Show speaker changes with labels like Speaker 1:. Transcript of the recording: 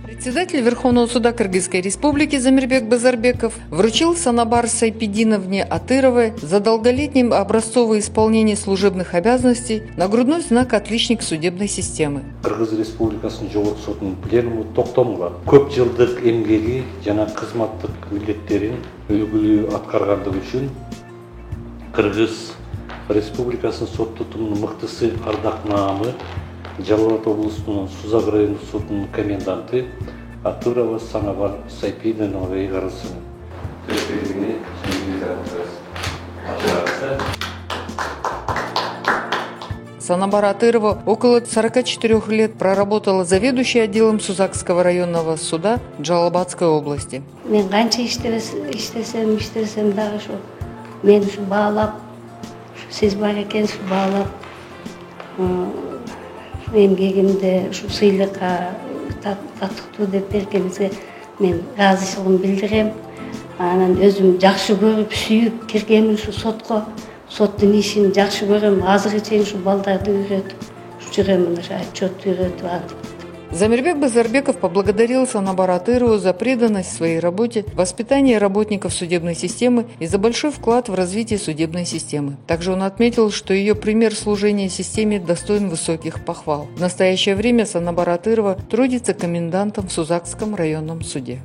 Speaker 1: Председатель Верховного суда Кыргызской республики Замирбек Базарбеков вручил Санабар Сайпидиновне Атыровой за долголетнее образцовое исполнение служебных обязанностей нагрудной знак «Отличник судебной системы».
Speaker 2: Кыргыз Республикасынын жогорку сотунун пленуму токтомго көп жылдык эмгеги жана кызматтык милдеттерин үлгүлүү аткаргандыгы үчүн Кыргыз Республикасынын сот тутумунун мыктысы Ардак Наамы Жалал Абад облусунун Сузак райондук сотунун коменданты Атырова Санабар Сайпидиновага ыйгарылсын.
Speaker 1: Санабар Атырова около 44 лет проработала заведующей отделом Сузакского районного суда Джалалабадской области.
Speaker 3: Мен канча иштесем дагы ошо мен ушу баалап, сиз бар экенсиз баалап эмгегимди ушу сыйлыкка татыктуу деп бергениңизге мен ыраазычылыгымды билдирем. Анан өзүм жакшы көрүп, сүйүп киргенмин ушу сотко. Соттун ишин жакшы көрөм. Азыркы чейин ушу балдарды үйрөтүп, жүремин, отчет үйрөтүп антип.
Speaker 1: Замирбек Базарбеков поблагодарил Санабар Атырову за преданность своей работе, воспитание работников судебной системы и за большой вклад в развитие судебной системы. Также он отметил, что ее пример служения системе достоин высоких похвал. В настоящее время Санабар Атырова трудится комендантом в Сузакском районном суде.